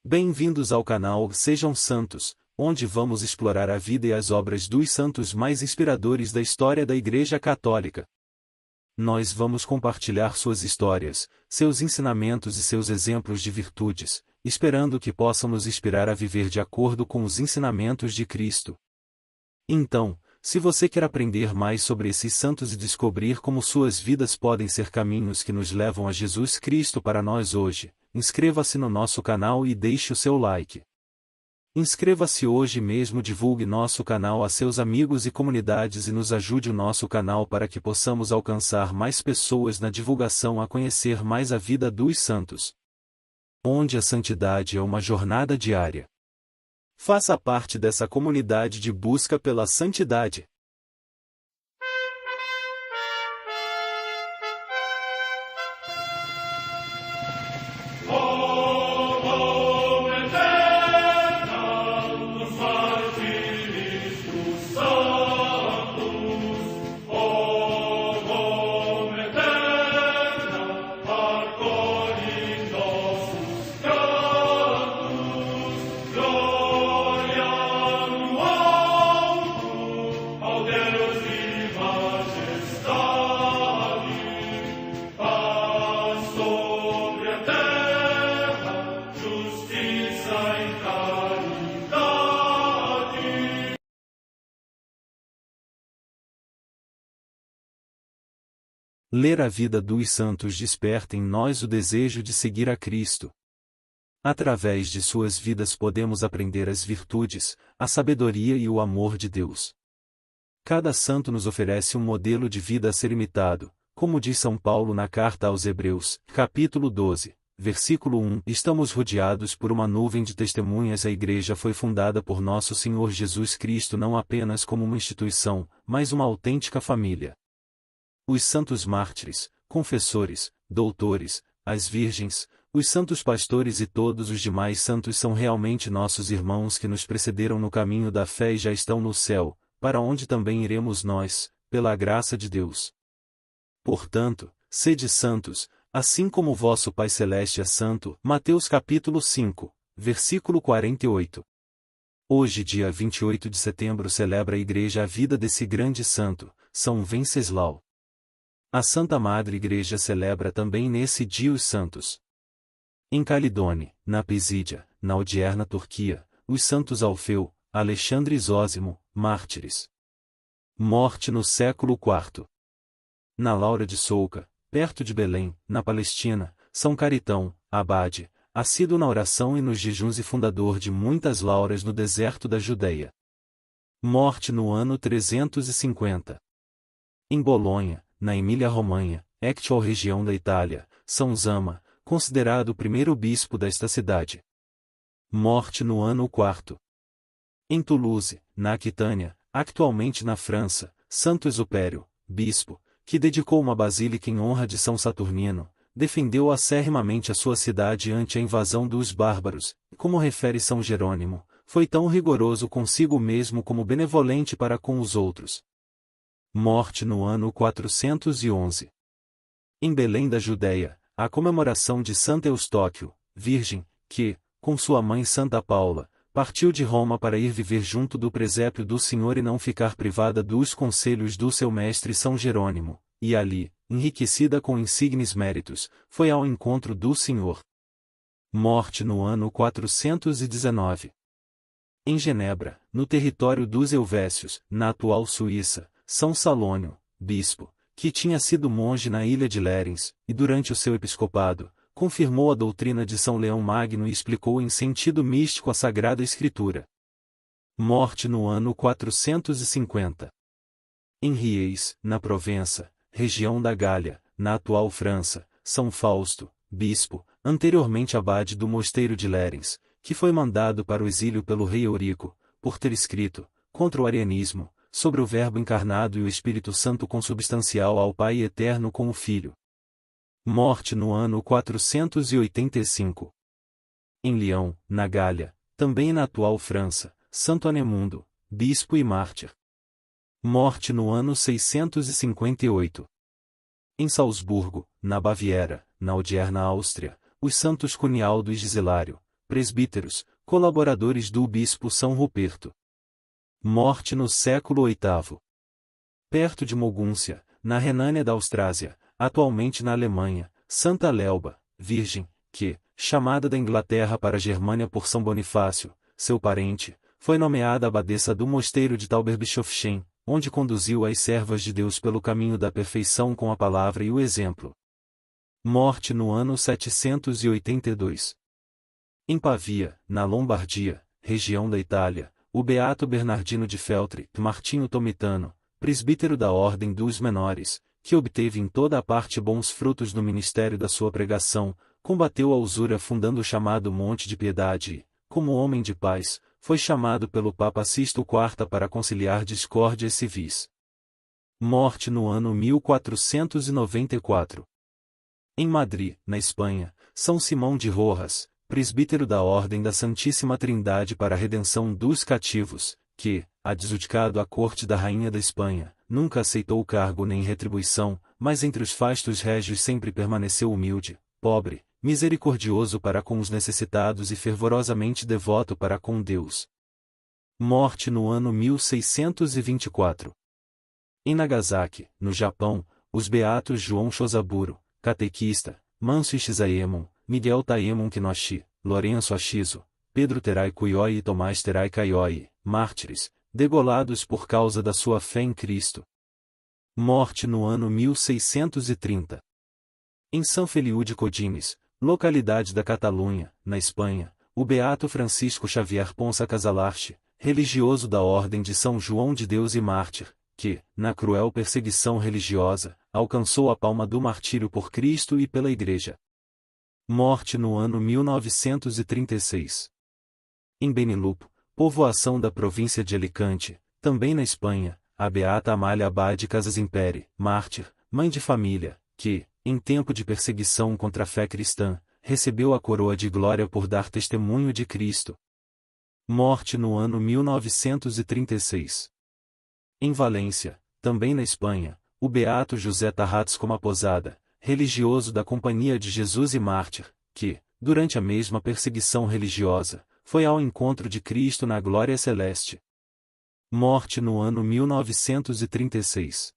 Bem-vindos ao canal Sejam Santos, onde vamos explorar a vida e as obras dos santos mais inspiradores da história da Igreja Católica. Nós vamos compartilhar suas histórias, seus ensinamentos e seus exemplos de virtudes, esperando que possam nos inspirar a viver de acordo com os ensinamentos de Cristo. Então, se você quer aprender mais sobre esses santos e descobrir como suas vidas podem ser caminhos que nos levam a Jesus Cristo para nós hoje, inscreva-se no nosso canal e deixe o seu like. Inscreva-se hoje mesmo, divulgue nosso canal a seus amigos e comunidades e nos ajude o nosso canal para que possamos alcançar mais pessoas na divulgação a conhecer mais a vida dos santos. Onde a santidade é uma jornada diária. Faça parte dessa comunidade de busca pela santidade. Ler a vida dos santos desperta em nós o desejo de seguir a Cristo. Através de suas vidas podemos aprender as virtudes, a sabedoria e o amor de Deus. Cada santo nos oferece um modelo de vida a ser imitado, como diz São Paulo na carta aos Hebreus, capítulo 12, versículo 1. Estamos rodeados por uma nuvem de testemunhas. A Igreja foi fundada por nosso Senhor Jesus Cristo não apenas como uma instituição, mas uma autêntica família. Os santos mártires, confessores, doutores, as virgens, os santos pastores e todos os demais santos são realmente nossos irmãos que nos precederam no caminho da fé e já estão no céu, para onde também iremos nós, pela graça de Deus. Portanto, sede santos, assim como o vosso Pai Celeste é santo. Mateus capítulo 5, versículo 48. Hoje, dia 28 de setembro, celebra a Igreja a vida desse grande santo, São Venceslau. A Santa Madre Igreja celebra também nesse dia os santos. Em Calidone, na Pisídia, na odierna Turquia, os santos Alfeu, Alexandre e Zósimo, mártires. Morte no século IV. Na Laura de Souca, perto de Belém, na Palestina, São Caritão, abade, assíduo na oração e nos jejuns e fundador de muitas lauras no deserto da Judeia. Morte no ano 350. Em Bolonha, na Emília-Romanha, actual região da Itália, São Zama, considerado o primeiro bispo desta cidade. Morte no ano IV. Em Toulouse, na Aquitânia, atualmente na França, Santo Exupério, bispo, que dedicou uma basílica em honra de São Saturnino, defendeu acerrimamente a sua cidade ante a invasão dos bárbaros, como refere São Jerônimo, foi tão rigoroso consigo mesmo como benevolente para com os outros. Morte no ano 411. Em Belém da Judeia, a comemoração de Santa Eustóquio, virgem, que, com sua mãe Santa Paula, partiu de Roma para ir viver junto do presépio do Senhor e não ficar privada dos conselhos do seu mestre São Jerônimo, e ali, enriquecida com insignes méritos, foi ao encontro do Senhor. Morte no ano 419. Em Genebra, no território dos Helvécios, na atual Suíça, São Salônio, bispo, que tinha sido monge na ilha de Lérins, e durante o seu episcopado, confirmou a doutrina de São Leão Magno e explicou em sentido místico a Sagrada Escritura. Morte no ano 450. Em Ries, na Provença, região da Gália, na atual França, São Fausto, bispo, anteriormente abade do mosteiro de Lérins, que foi mandado para o exílio pelo rei Eurico, por ter escrito, contra o arianismo, sobre o Verbo encarnado e o Espírito Santo consubstancial ao Pai eterno com o Filho. Morte no ano 485. Em Lyon, na Gália, também na atual França, Santo Anemundo, bispo e mártir. Morte no ano 658. Em Salzburgo, na Baviera, na odierna Áustria, os santos Cunialdo e Gisilário, presbíteros, colaboradores do bispo São Ruperto. Morte no século VIII. Perto de Mogúncia, na Renânia da Austrásia, atualmente na Alemanha, Santa Lelba, virgem, que, chamada da Inglaterra para a Germânia por São Bonifácio, seu parente, foi nomeada abadesa do mosteiro de Tauberbischofsheim, onde conduziu as servas de Deus pelo caminho da perfeição com a palavra e o exemplo. Morte no ano 782. Em Pavia, na Lombardia, região da Itália, o beato Bernardino de Feltre, Martinho Tomitano, presbítero da Ordem dos Menores, que obteve em toda a parte bons frutos no ministério da sua pregação, combateu a usura fundando o chamado Monte de Piedade e, como homem de paz, foi chamado pelo Papa Sisto IV para conciliar discórdias civis. Morte no ano 1494. Em Madrid, na Espanha, São Simão de Rojas, presbítero da Ordem da Santíssima Trindade para a redenção dos cativos, que, adjudicado à corte da Rainha da Espanha, nunca aceitou cargo nem retribuição, mas entre os fastos régios sempre permaneceu humilde, pobre, misericordioso para com os necessitados e fervorosamente devoto para com Deus. Morte no ano 1624. Em Nagasaki, no Japão, os beatos João Shozaburo, catequista, Mâncio Shizaemon, Miguel Taemon Kinoshi, Lourenço Ashizo, Pedro Terai Kuyoi e Tomás Terai Kaioi, mártires, degolados por causa da sua fé em Cristo. Morte no ano 1630. Em São Feliu de Codines, localidade da Catalunha, na Espanha, o beato Francisco Xavier Ponça Casalarche, religioso da Ordem de São João de Deus e mártir, que, na cruel perseguição religiosa, alcançou a palma do martírio por Cristo e pela Igreja. Morte no ano 1936. Em Benilupo, povoação da província de Alicante, também na Espanha, a beata Amália Abade Casas Imperi, mártir, mãe de família, que, em tempo de perseguição contra a fé cristã, recebeu a coroa de glória por dar testemunho de Cristo. Morte no ano 1936. Em Valência, também na Espanha, o beato José Tarrats Comaposada, religioso da Companhia de Jesus e mártir, que, durante a mesma perseguição religiosa, foi ao encontro de Cristo na glória celeste. Morte no ano 1936.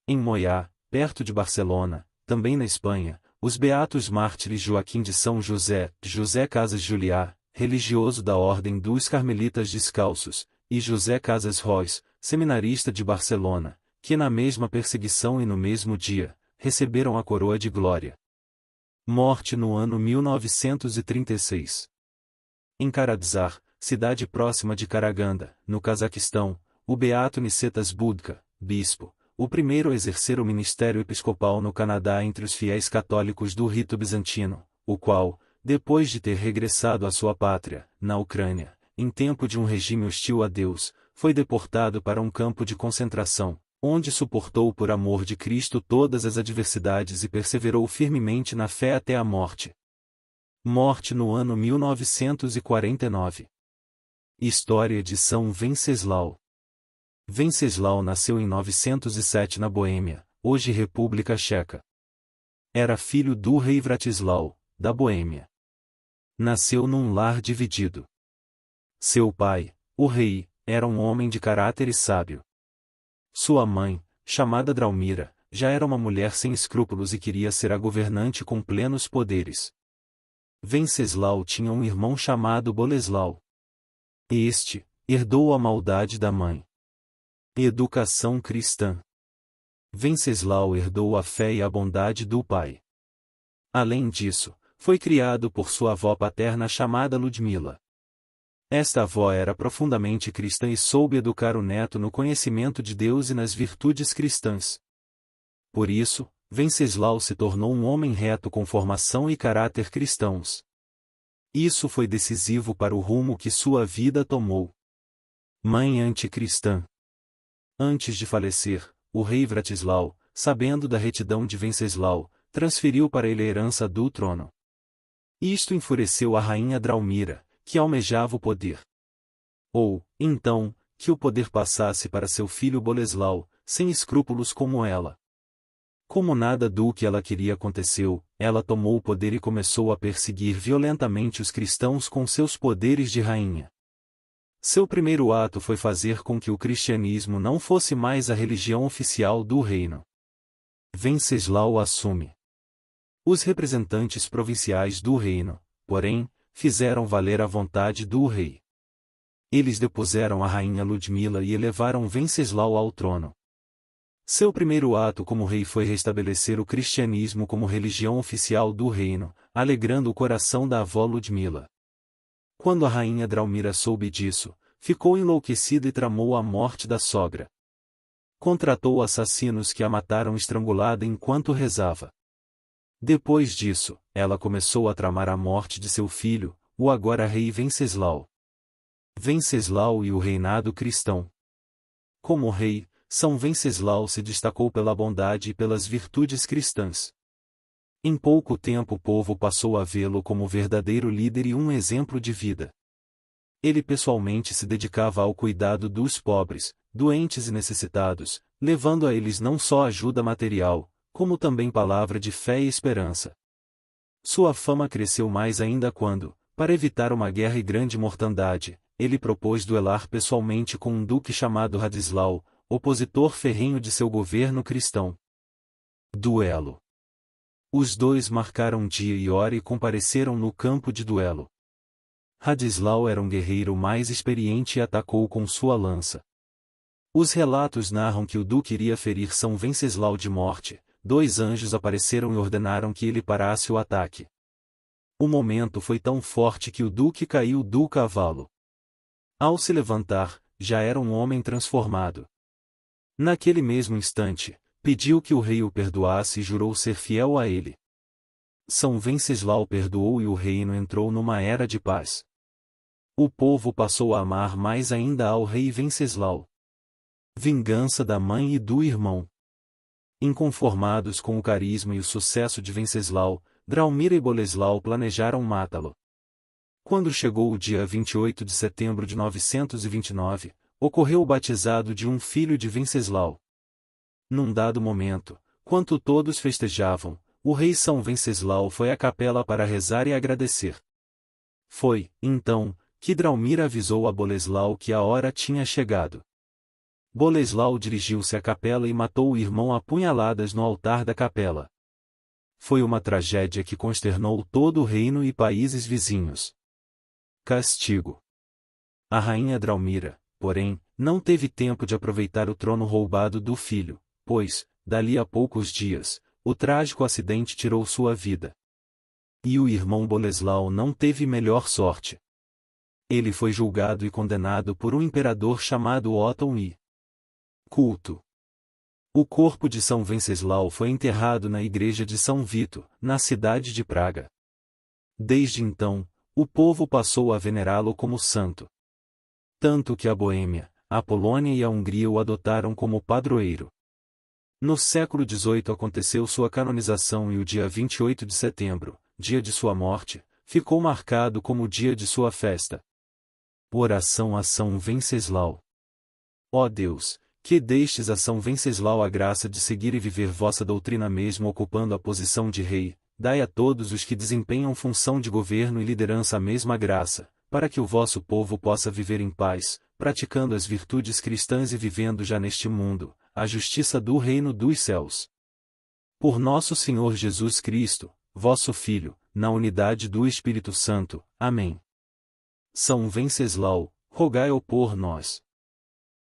Em Moià, perto de Barcelona, também na Espanha, os beatos mártires Joaquim de São José, José Casas Juliá, religioso da Ordem dos Carmelitas Descalços, e José Casas Rois, seminarista de Barcelona, que na mesma perseguição e no mesmo dia, receberam a coroa de glória. Morte no ano 1936. Em Karadzar, cidade próxima de Karaganda, no Cazaquistão, o beato Nicetas Budka, bispo, o primeiro a exercer o ministério episcopal no Canadá entre os fiéis católicos do rito bizantino, o qual, depois de ter regressado à sua pátria, na Ucrânia, em tempo de um regime hostil a Deus, foi deportado para um campo de concentração, onde suportou por amor de Cristo todas as adversidades e perseverou firmemente na fé até a morte. Morte no ano 1949. História de São Venceslau. Venceslau nasceu em 907 na Boêmia, hoje República Checa. Era filho do rei Vratislau, da Boêmia. Nasceu num lar dividido. Seu pai, o rei, era um homem de caráter e sábio. Sua mãe, chamada Draumira, já era uma mulher sem escrúpulos e queria ser a governante com plenos poderes. Venceslau tinha um irmão chamado Boleslau. Este, herdou a maldade da mãe. Educação cristã. Venceslau herdou a fé e a bondade do pai. Além disso, foi criado por sua avó paterna chamada Ludmila. Esta avó era profundamente cristã e soube educar o neto no conhecimento de Deus e nas virtudes cristãs. Por isso, Venceslau se tornou um homem reto com formação e caráter cristãos. Isso foi decisivo para o rumo que sua vida tomou. Mãe anticristã. Antes de falecer, o rei Vratislau, sabendo da retidão de Venceslau, transferiu para ele a herança do trono. Isto enfureceu a rainha Draumira, que almejava o poder. Ou, então, que o poder passasse para seu filho Boleslau, sem escrúpulos como ela. Como nada do que ela queria aconteceu, ela tomou o poder e começou a perseguir violentamente os cristãos com seus poderes de rainha. Seu primeiro ato foi fazer com que o cristianismo não fosse mais a religião oficial do reino. Venceslau assume. Os representantes provinciais do reino, porém, fizeram valer a vontade do rei. Eles depuseram a rainha Ludmila e elevaram Venceslau ao trono. Seu primeiro ato como rei foi restabelecer o cristianismo como religião oficial do reino, alegrando o coração da avó Ludmila. Quando a rainha Draumira soube disso, ficou enlouquecida e tramou a morte da sogra. Contratou assassinos que a mataram estrangulada enquanto rezava. Depois disso, ela começou a tramar a morte de seu filho, o agora rei Venceslau. Venceslau e o reinado cristão. Como rei, São Venceslau se destacou pela bondade e pelas virtudes cristãs. Em pouco tempo o povo passou a vê-lo como verdadeiro líder e um exemplo de vida. Ele pessoalmente se dedicava ao cuidado dos pobres, doentes e necessitados, levando a eles não só ajuda material, como também palavra de fé e esperança. Sua fama cresceu mais ainda quando, para evitar uma guerra e grande mortandade, ele propôs duelar pessoalmente com um duque chamado Radislau, opositor ferrenho de seu governo cristão. Duelo. Os dois marcaram dia e hora e compareceram no campo de duelo. Radislau era um guerreiro mais experiente e atacou com sua lança. Os relatos narram que o duque iria ferir São Venceslau de morte. Dois anjos apareceram e ordenaram que ele parasse o ataque. O momento foi tão forte que o duque caiu do cavalo. Ao se levantar, já era um homem transformado. Naquele mesmo instante, pediu que o rei o perdoasse e jurou ser fiel a ele. São Venceslau perdoou e o reino entrou numa era de paz. O povo passou a amar mais ainda ao rei Venceslau. Vingança da mãe e do irmão. Inconformados com o carisma e o sucesso de Venceslau, Draumira e Boleslau planejaram matá-lo. Quando chegou o dia 28 de setembro de 929, ocorreu o batizado de um filho de Venceslau. Num dado momento, quando todos festejavam, o rei São Venceslau foi à capela para rezar e agradecer. Foi, então, que Draumira avisou a Boleslau que a hora tinha chegado. Boleslau dirigiu-se à capela e matou o irmão a punhaladas no altar da capela. Foi uma tragédia que consternou todo o reino e países vizinhos. Castigo. A rainha Draumira, porém, não teve tempo de aproveitar o trono roubado do filho, pois, dali a poucos dias, o trágico acidente tirou sua vida. E o irmão Boleslau não teve melhor sorte. Ele foi julgado e condenado por um imperador chamado Otton I. Culto. O corpo de São Venceslau foi enterrado na igreja de São Vito, na cidade de Praga. Desde então, o povo passou a venerá-lo como santo. Tanto que a Boêmia, a Polônia e a Hungria o adotaram como padroeiro. No século XVIII aconteceu sua canonização e o dia 28 de setembro, dia de sua morte, ficou marcado como o dia de sua festa. Oração a São Venceslau. Ó Deus, que destes a São Venceslau a graça de seguir e viver vossa doutrina mesmo ocupando a posição de rei, dai a todos os que desempenham função de governo e liderança a mesma graça, para que o vosso povo possa viver em paz, praticando as virtudes cristãs e vivendo já neste mundo, a justiça do reino dos céus. Por nosso Senhor Jesus Cristo, vosso Filho, na unidade do Espírito Santo. Amém. São Venceslau, rogai-o por nós.